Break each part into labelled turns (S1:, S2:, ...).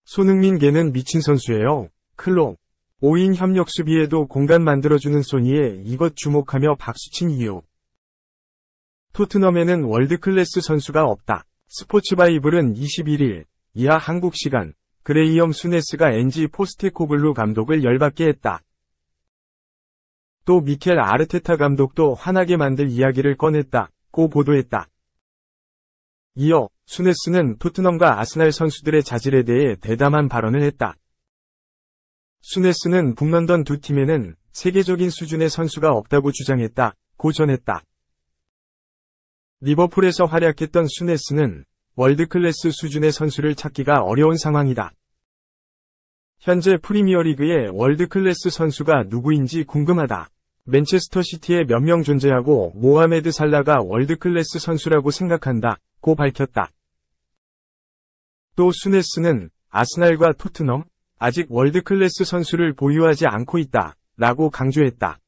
S1: 손흥민 걔는 미친 선수예요. 클롭. 5인 협력 수비에도 공간 만들어주는 소니에 이것 주목하며 박수친 이유. 토트넘에는 월드클래스 선수가 없다. 스포츠바이블은 21일 이하 한국 시간 그레이엄 수네스가 엔지 포스테코글루 감독을 열받게 했다. 또 미켈 아르테타 감독도 화나게 만들 이야기를 꺼냈다고 보도했다. 이어 수네스는 토트넘과 아스날 선수들의 자질에 대해 대담한 발언을 했다. 수네스는 북런던 두 팀에는 세계적인 수준의 선수가 없다고 주장했다고 전했다. 리버풀에서 활약했던 수네스는 월드클래스 수준의 선수를 찾기가 어려운 상황이다. 현재 프리미어리그의 월드클래스 선수가 누구인지 궁금하다. 맨체스터 시티에 몇 명 존재하고 모하메드 살라가 월드클래스 선수라고 생각한다고 밝혔다. 또 수네스는 아스날과 토트넘, 아직 월드클래스 선수를 보유하지 않고 있다 라고 강조했다.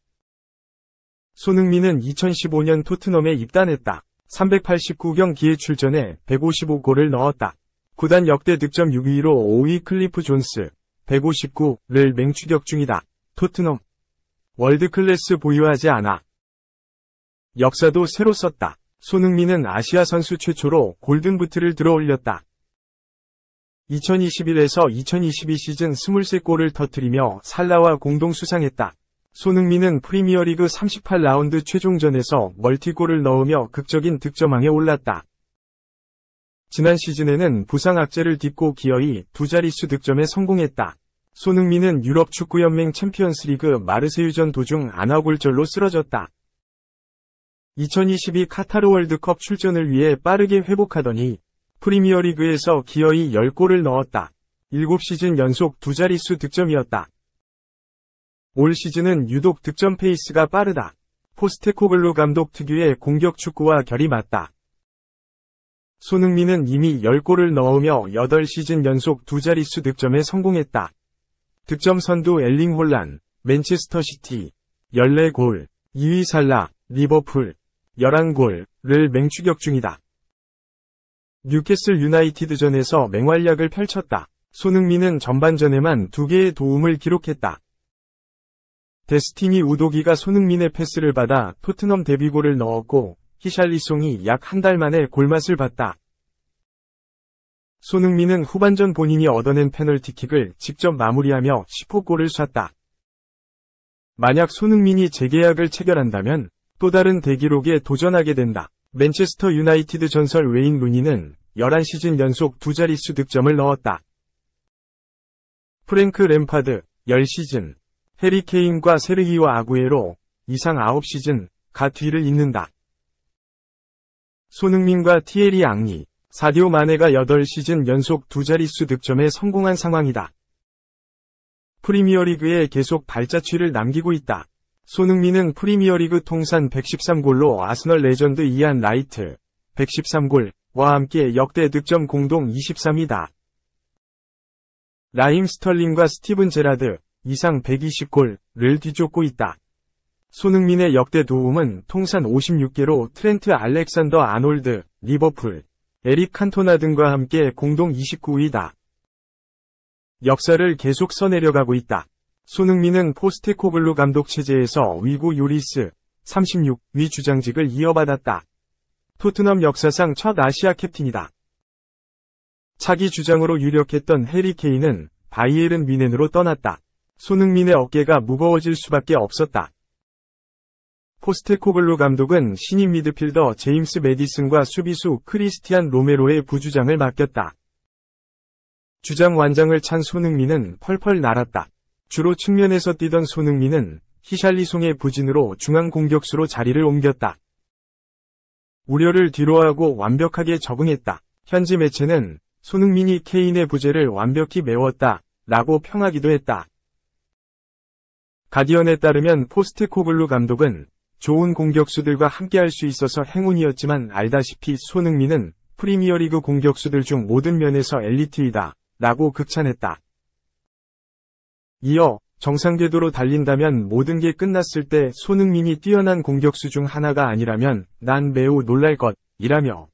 S1: 손흥민은 2015년 토트넘에 입단했다. 389경기에 출전해 155골을 넣었다. 구단 역대 득점 6위로 5위 클리프 존스 159를 맹추격 중이다. 토트넘 월드클래스 보유하지 않아. 역사도 새로 썼다. 손흥민은 아시아 선수 최초로 골든부트를 들어올렸다. 2021에서 2022 시즌 23골을 터뜨리며 살라와 공동 수상했다. 손흥민은 프리미어리그 38라운드 최종전에서 멀티골을 넣으며 극적인 득점왕에 올랐다. 지난 시즌에는 부상 악재를 딛고 기어이 두 자릿수 득점에 성공했다. 손흥민은 유럽 축구연맹 챔피언스리그 마르세유전 도중 안아골절로 쓰러졌다. 2022 카타르 월드컵 출전을 위해 빠르게 회복하더니 프리미어리그에서 기어이 10골을 넣었다. 7시즌 연속 두 자릿수 득점이었다. 올 시즌은 유독 득점 페이스가 빠르다. 포스테코글루 감독 특유의 공격 축구와 결이 맞다. 손흥민은 이미 10골을 넣으며 8시즌 연속 두 자릿수 득점에 성공했다. 득점 선두 엘링 홀란, 맨체스터 시티, 14골, 2위 살라, 리버풀, 11골을 맹추격 중이다. 뉴캐슬 유나이티드전에서 맹활약을 펼쳤다. 손흥민은 전반전에만 2개의 도움을 기록했다. 데스티니 우도기가 손흥민의 패스를 받아 토트넘 데뷔골을 넣었고 히샬리송이 약 한 달 만에 골맛을 봤다. 손흥민은 후반전 본인이 얻어낸 페널티킥을 직접 마무리하며 10호 골을 쐈다. 만약 손흥민이 재계약을 체결한다면 또 다른 대기록에 도전하게 된다. 맨체스터 유나이티드 전설 웨인 루니는 11시즌 연속 두 자릿수 득점을 넣었다. 프랭크 램파드 10시즌, 해리 케인과 세르히오 아구에로 이상 9시즌 뒤를 잇는다. 손흥민과 티에리 앙리, 사디오 마네가 8시즌 연속 두 자릿수 득점에 성공한 상황이다. 프리미어리그에 계속 발자취를 남기고 있다. 손흥민은 프리미어리그 통산 113골로 아스널 레전드 이안 라이트 113골과 함께 역대 득점 공동 23위다. 라임 스털링과 스티븐 제라드 이상 120골을 뒤쫓고 있다. 손흥민의 역대 도움은 통산 56개로 트렌트 알렉산더 아놀드, 리버풀, 에릭 칸토나 등과 함께 공동 29위다. 역사를 계속 써내려가고 있다. 손흥민은 포스테코글루 감독 체제에서 위구 요리스 36위 주장직을 이어받았다. 토트넘 역사상 첫 아시아 캡틴이다. 차기 주장으로 유력했던 해리 케인은 바이에른 뮌헨으로 떠났다. 손흥민의 어깨가 무거워질 수밖에 없었다. 포스테코글루 감독은 신인 미드필더 제임스 매디슨과 수비수 크리스티안 로메로의 부주장을 맡겼다. 주장 완장을 찬 손흥민은 펄펄 날았다. 주로 측면에서 뛰던 손흥민은 히샬리송의 부진으로 중앙 공격수로 자리를 옮겼다. 우려를 뒤로하고 완벽하게 적응했다. 현지 매체는 손흥민이 케인의 부재를 완벽히 메웠다 라고 평하기도 했다. 가디언에 따르면 포스테코글루 감독은 좋은 공격수들과 함께할 수 있어서 행운이었지만 알다시피 손흥민은 프리미어리그 공격수들 중 모든 면에서 엘리트이다 라고 극찬했다. 이어 정상 궤도로 달린다면 모든 게 끝났을 때 손흥민이 뛰어난 공격수 중 하나가 아니라면 난 매우 놀랄 것이라며.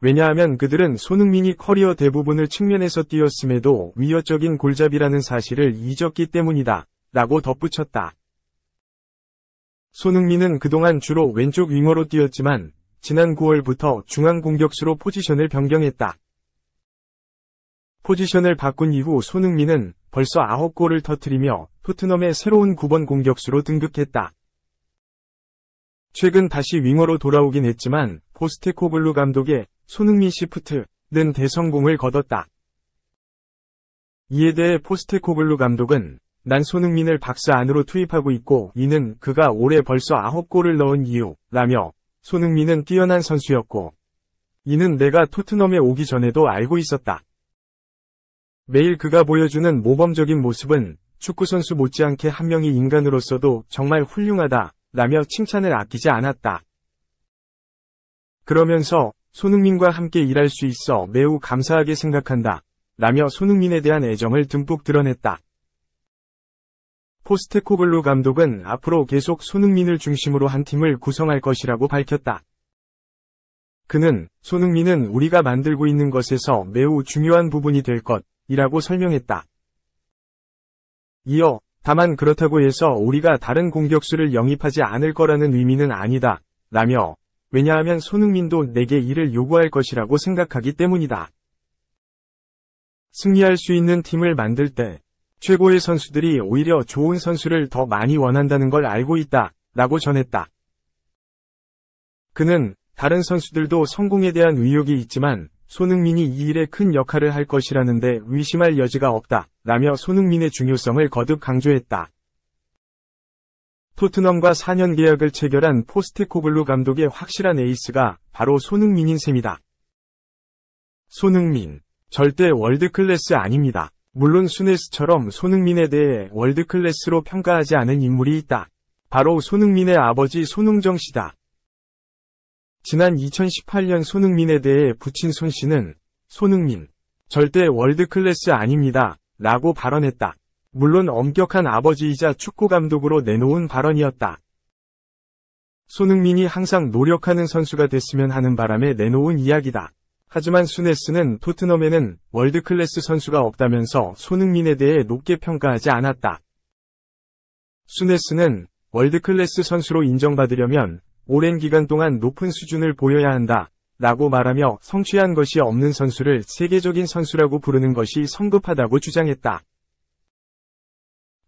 S1: 왜냐하면 그들은 손흥민이 커리어 대부분을 측면에서 뛰었음에도 위협적인 골잡이라는 사실을 잊었기 때문이다 라고 덧붙였다. 손흥민은 그동안 주로 왼쪽 윙어로 뛰었지만 지난 9월부터 중앙 공격수로 포지션을 변경했다. 포지션을 바꾼 이후 손흥민은 벌써 9골을 터뜨리며 토트넘의 새로운 9번 공격수로 등극했다. 최근 다시 윙어로 돌아오긴 했지만 포스테코글루 감독의 손흥민 시프트는 대성공을 거뒀다. 이에 대해 포스테코글루 감독은 난 손흥민을 박스 안으로 투입하고 있고 이는 그가 올해 벌써 9골을 넣은 이유라며 손흥민은 뛰어난 선수였고 이는 내가 토트넘에 오기 전에도 알고 있었다. 매일 그가 보여주는 모범적인 모습은 축구선수 못지않게 한 명의 인간으로서도 정말 훌륭하다 라며 칭찬을 아끼지 않았다. 그러면서 손흥민과 함께 일할 수 있어 매우 감사하게 생각한다 라며 손흥민에 대한 애정을 듬뿍 드러냈다. 포스테코글루 감독은 앞으로 계속 손흥민을 중심으로 한 팀을 구성할 것이라고 밝혔다. 그는 손흥민은 우리가 만들고 있는 것에서 매우 중요한 부분이 될 것이라고 설명했다. 이어 다만 그렇다고 해서 우리가 다른 공격수를 영입하지 않을 거라는 의미는 아니다 라며 왜냐하면 손흥민도 내게 이를 요구할 것이라고 생각하기 때문이다. 승리할 수 있는 팀을 만들 때 최고의 선수들이 오히려 좋은 선수를 더 많이 원한다는 걸 알고 있다 라고 전했다. 그는 다른 선수들도 성공에 대한 의욕이 있지만 손흥민이 이 일에 큰 역할을 할 것이라는데 의심할 여지가 없다 라며 손흥민의 중요성을 거듭 강조했다. 토트넘과 4년 계약을 체결한 포스테코글루 감독의 확실한 에이스가 바로 손흥민인 셈이다. 손흥민, 절대 월드클래스 아닙니다. 물론 수네스처럼 손흥민에 대해 월드클래스로 평가하지 않은 인물이 있다. 바로 손흥민의 아버지 손흥정 씨다. 지난 2018년 손흥민에 대해 부친 손 씨는 손흥민, 절대 월드클래스 아닙니다. 라고 발언했다. 물론 엄격한 아버지이자 축구감독으로 내놓은 발언이었다. 손흥민이 항상 노력하는 선수가 됐으면 하는 바람에 내놓은 이야기다. 하지만 수네스는 토트넘에는 월드클래스 선수가 없다면서 손흥민에 대해 높게 평가하지 않았다. 수네스는 월드클래스 선수로 인정받으려면 오랜 기간 동안 높은 수준을 보여야 한다 라고 말하며 성취한 것이 없는 선수를 세계적인 선수라고 부르는 것이 성급하다고 주장했다.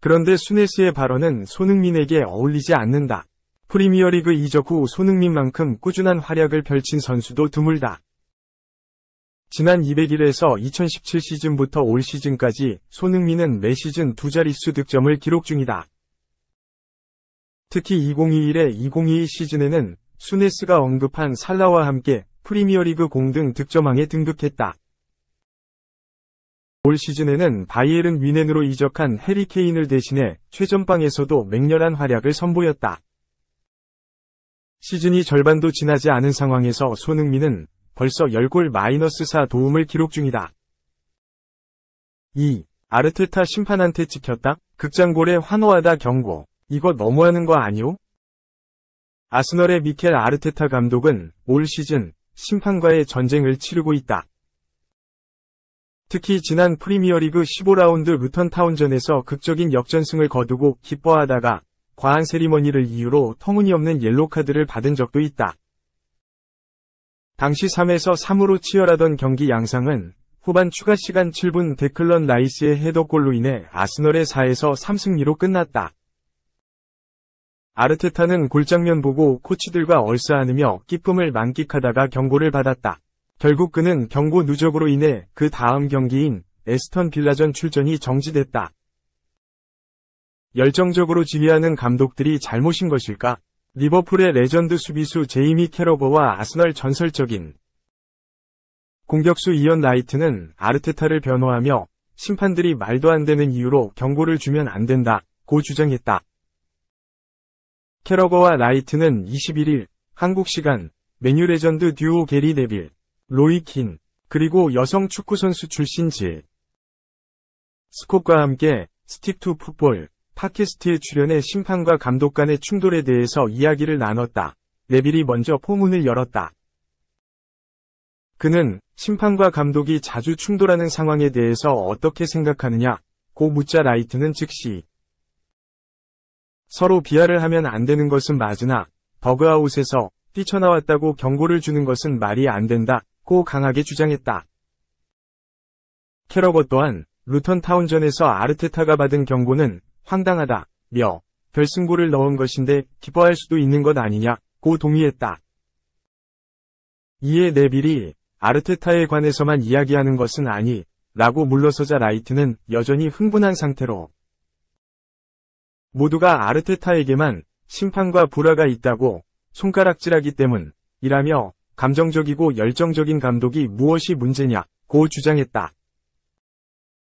S1: 그런데 수네스의 발언은 손흥민에게 어울리지 않는다. 프리미어리그 이적 후 손흥민만큼 꾸준한 활약을 펼친 선수도 드물다. 지난 200일에서 2017 시즌부터 올 시즌까지 손흥민은 매 시즌 두 자릿수 득점을 기록 중이다. 특히 2021-2022 시즌에는 수네스가 언급한 살라와 함께 프리미어리그 공등 득점왕에 등극했다. 올 시즌에는 바이에른 뮌헨으로 이적한 해리 케인을 대신해 최전방에서도 맹렬한 활약을 선보였다. 시즌이 절반도 지나지 않은 상황에서 손흥민은 벌써 10골 -4 도움을 기록 중이다. 2. 아르테타 심판한테 찍혔다? 극장골에 환호하다 경고. 이거 너무하는 거 아니오? 아스널의 미켈 아르테타 감독은 올 시즌 심판과의 전쟁을 치르고 있다. 특히 지난 프리미어리그 15라운드 루턴 타운전에서 극적인 역전승을 거두고 기뻐하다가 과한 세리머니를 이유로 터무니없는 옐로카드를 받은 적도 있다. 당시 3에서 3으로 치열하던 경기 양상은 후반 추가 시간 7분 데클런 라이스의 헤더골로 인해 아스널의 4에서 3승리로 끝났다. 아르테타는 골장면 보고 코치들과 얼싸안으며 기쁨을 만끽하다가 경고를 받았다. 결국 그는 경고 누적으로 인해 그 다음 경기인 에스턴 빌라전 출전이 정지됐다. 열정적으로 지휘하는 감독들이 잘못인 것일까? 리버풀의 레전드 수비수 제이미 캐러거와 아스널 전설적인 공격수 이언 라이트는 아르테타를 변호하며 심판들이 말도 안 되는 이유로 경고를 주면 안 된다고 주장했다. 캐러거와 라이트는 21일 한국 시간 맨유 레전드 듀오 게리 네빌, 로이 킨, 그리고 여성 축구선수 출신 질 스콧과 함께 스틱 투 풋볼 팟캐스트에 출연해 심판과 감독 간의 충돌에 대해서 이야기를 나눴다. 네빌이 먼저 포문을 열었다. 그는 심판과 감독이 자주 충돌하는 상황에 대해서 어떻게 생각하느냐 고 묻자 라이트는 즉시 서로 비하를 하면 안 되는 것은 맞으나 더그아웃에서 뛰쳐나왔다고 경고를 주는 것은 말이 안 된다 고 강하게 주장했다. 캐러거 또한 루턴 타운전에서 아르테타가 받은 경고는 황당하다 며 결승골을 넣은 것인데 기뻐할 수도 있는 것 아니냐 고 동의했다. 이에 네빌이 아르테타에 관해서만 이야기하는 것은 아니 라고 물러서자 라이트는 여전히 흥분한 상태로 모두가 아르테타에게만 심판과 불화가 있다고 손가락질하기 때문이라며 감정적이고 열정적인 감독이 무엇이 문제냐 고 주장했다.